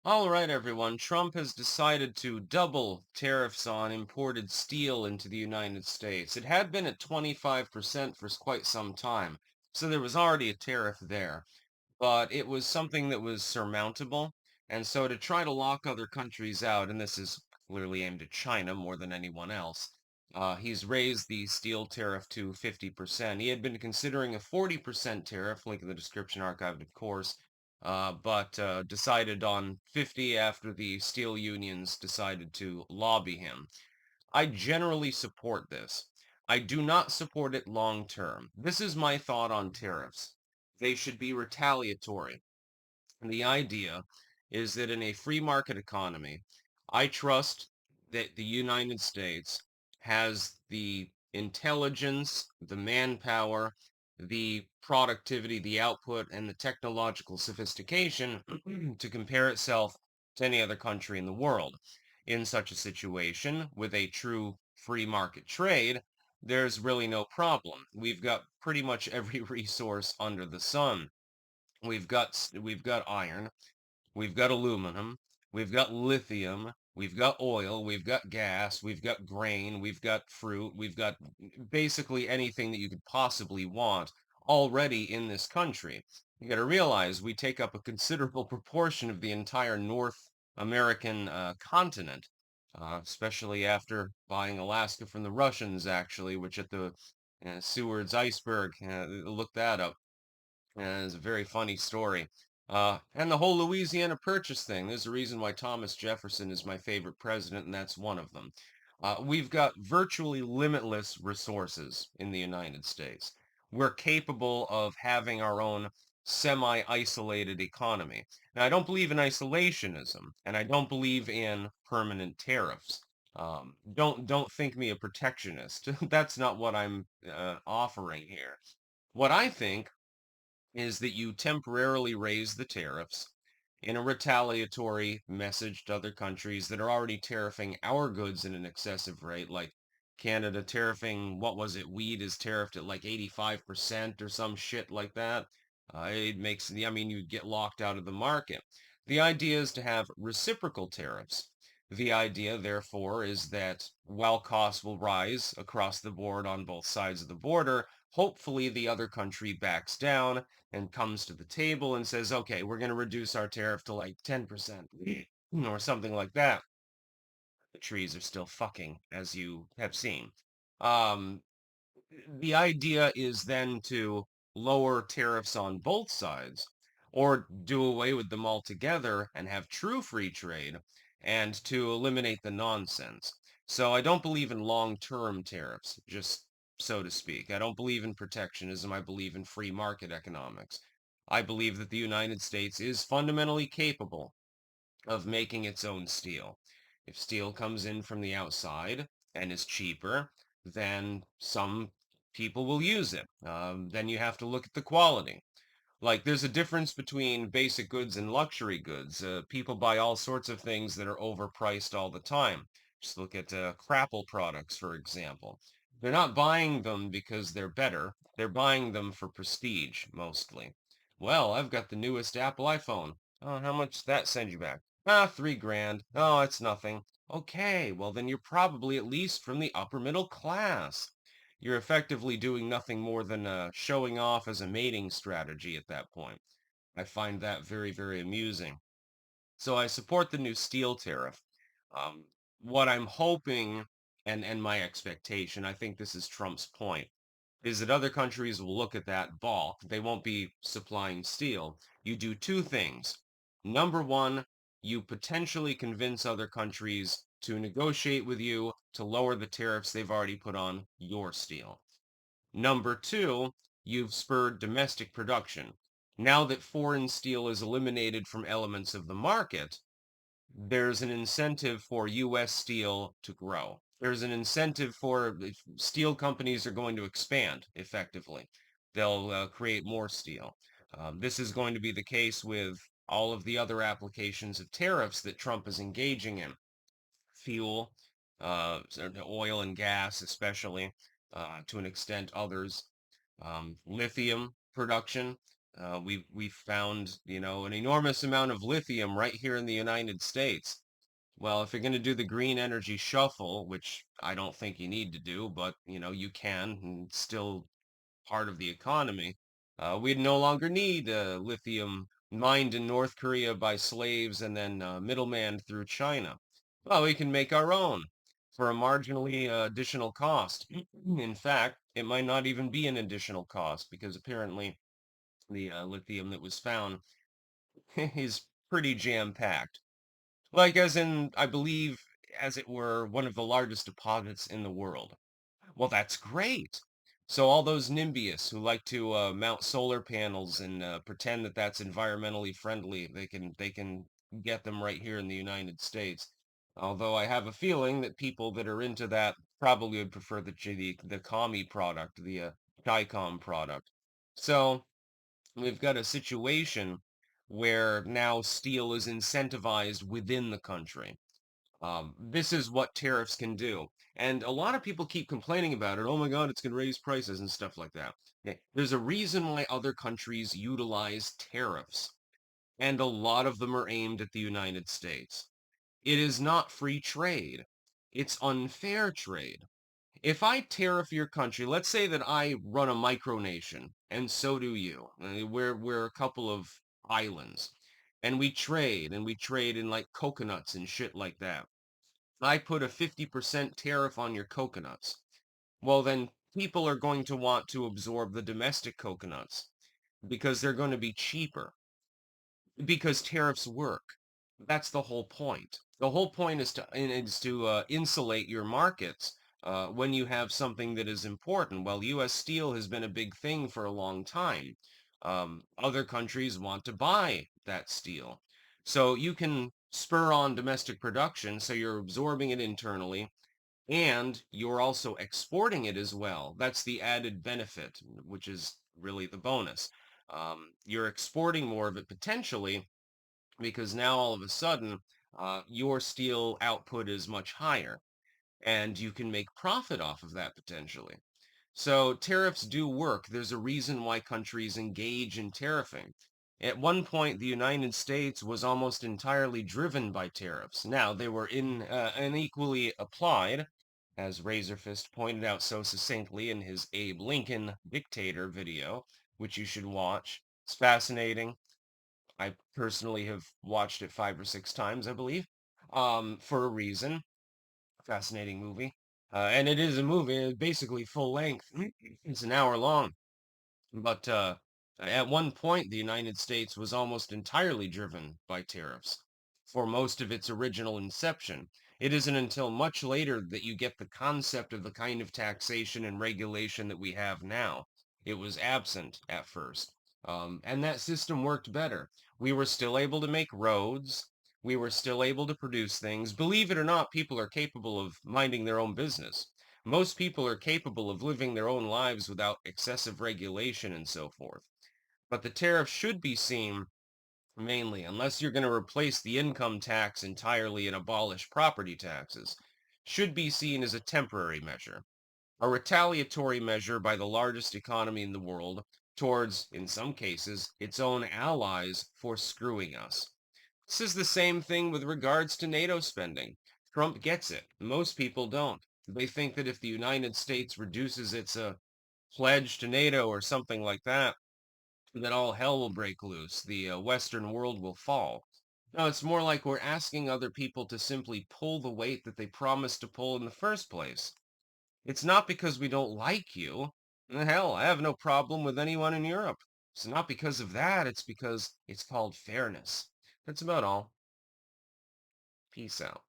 All right, everyone. Trump has decided to double tariffs on imported steel into the United States. It had been at 25% for quite some time, so there was already a tariff there, but it was something that was surmountable. And so to try to lock other countries out, and this is clearly aimed at China more than anyone else, he's raised the steel tariff to 50%. He had been considering a 40% tariff, link in the description archived, of course, but decided on 50 after the steel unions decided to lobby him. I generally support this. I do not support it long term. This is my thought on tariffs. They should be retaliatory. And the idea is that in a free market economy, I trust that the United States has the intelligence, the manpower, the productivity, the output, and the technological sophistication to compare itself to any other country in the world. In such a situation, with a true free market trade, there's really no problem. We've got pretty much every resource under the sun. We've got iron, we've got aluminum, we've got lithium, we've got oil, we've got gas, we've got grain, we've got fruit, we've got basically anything that you could possibly want already in this country. You got to realize we take up a considerable proportion of the entire North American continent, especially after buying Alaska from the Russians, actually, which at the Seward's iceberg, look that up. It's a very funny story. And the whole Louisiana Purchase thing. There's a reason why Thomas Jefferson is my favorite president, and that's one of them. We've got virtually limitless resources in the United States. We're capable of having our own semi-isolated economy. Now, I don't believe in isolationism, and I don't believe in permanent tariffs. Don't think me a protectionist. That's not what I'm offering here. What I think is that you temporarily raise the tariffs in a retaliatory message to other countries that are already tariffing our goods at an excessive rate, like Canada tariffing, what was it, weed is tariffed at like 85% or some shit like that. It makes, I mean, you get locked out of the market. The idea is to have reciprocal tariffs. The idea, therefore, is that while costs will rise across the board on both sides of the border, hopefully the other country backs down and comes to the table and says, okay, we're going to reduce our tariff to like 10% or something like that. The trees are still fucking, as you have seen. Um, the idea is then to lower tariffs on both sides or do away with them altogether and have true free trade and to eliminate the nonsense. So I don't believe in long-term tariffs, just so to speak. I don't believe in protectionism. I believe in free market economics. I believe that the United States is fundamentally capable of making its own steel. If steel comes in from the outside and is cheaper, then some people will use it. Then you have to look at the quality. Like there's a difference between basic goods and luxury goods. People buy all sorts of things that are overpriced all the time. Just look at Crapple products, for example. They're not buying them because they're better. They're buying them for prestige, mostly. Well, I've got the newest Apple iPhone. Oh, how much did that send you back? Ah, 3 grand. Oh, it's nothing. Okay, well then you're probably at least from the upper middle class. You're effectively doing nothing more than showing off as a mating strategy at that point. I find that very, very amusing. So I support the new steel tariff. Um, what I'm hoping and my expectation, I think this is Trump's point, is that other countries will look at that balk. They won't be supplying steel. You do two things. Number one, you potentially convince other countries to negotiate with you to lower the tariffs they've already put on your steel. Number two, you've spurred domestic production. Now that foreign steel is eliminated from elements of the market, there's an incentive for U.S. steel to grow. There's an incentive for steel companies are going to expand effectively. They'll create more steel. This is going to be the case with all of the other applications of tariffs that Trump is engaging in. Fuel, oil and gas, especially, to an extent, others, lithium production. We found, an enormous amount of lithium right here in the United States. Well, if you're going to do the green energy shuffle, which I don't think you need to do, but you can, and it's still part of the economy, we'd no longer need lithium mined in North Korea by slaves and then middleman through China. Well, we can make our own for a marginally additional cost. In fact, it might not even be an additional cost because apparently the lithium that was found is pretty jam-packed. Like as in, I believe, as it were, one of the largest deposits in the world. Well, that's great. So all those NIMBYists who like to mount solar panels and pretend that that's environmentally friendly, they can get them right here in the United States. Although I have a feeling that people that are into that probably would prefer the commie product, the Chicom product. So we've got a situation where now steel is incentivized within the country. This is what tariffs can do. And a lot of people keep complaining about it. Oh my God, it's going to raise prices and stuff like that. Okay. There's a reason why other countries utilize tariffs, and a lot of them are aimed at the United States. It is not free trade. It's unfair trade. If I tariff your country, let's say that I run a micronation, and so do you. We're a couple of islands, and we trade in like coconuts and shit like that. I put a 50% tariff on your coconuts. Well, then people are going to want to absorb the domestic coconuts because they're going to be cheaper because tariffs work. That's the whole point. The whole point is to insulate your markets when you have something that is important. Well, U.S. steel has been a big thing for a long time. Other countries want to buy that steel. So you can spur on domestic production, so you're absorbing it internally, and you're also exporting it as well. That's the added benefit, which is really the bonus. You're exporting more of it potentially because now all of a sudden your steel output is much higher and you can make profit off of that potentially. So tariffs do work. There's a reason why countries engage in tariffing. At one point, the United States was almost entirely driven by tariffs. Now, they were unequally applied, as Razorfist pointed out so succinctly in his Abe Lincoln Dictator video, which you should watch. It's fascinating. I personally have watched it 5 or 6 times, I believe, for a reason. Fascinating movie. And it is a movie, basically full length. It's an hour long. But at one point, the United States was almost entirely driven by tariffs for most of its original inception. It isn't until much later that you get the concept of the kind of taxation and regulation that we have now. It was absent at first. And that system worked better. We were still able to make roads. We were still able to produce things. Believe it or not, people are capable of minding their own business. Most people are capable of living their own lives without excessive regulation and so forth. But the tariff should be seen mainly, unless you're going to replace the income tax entirely and abolish property taxes, should be seen as a temporary measure, a retaliatory measure by the largest economy in the world towards, in some cases, its own allies for screwing us. This is the same thing with regards to NATO spending. Trump gets it. Most people don't. They think that if the United States reduces its pledge to NATO or something like that, that all hell will break loose. The Western world will fall. No, it's more like we're asking other people to simply pull the weight that they promised to pull in the first place. It's not because we don't like you. Hell, I have no problem with anyone in Europe. It's not because of that. It's because it's called fairness. That's about all. Peace out.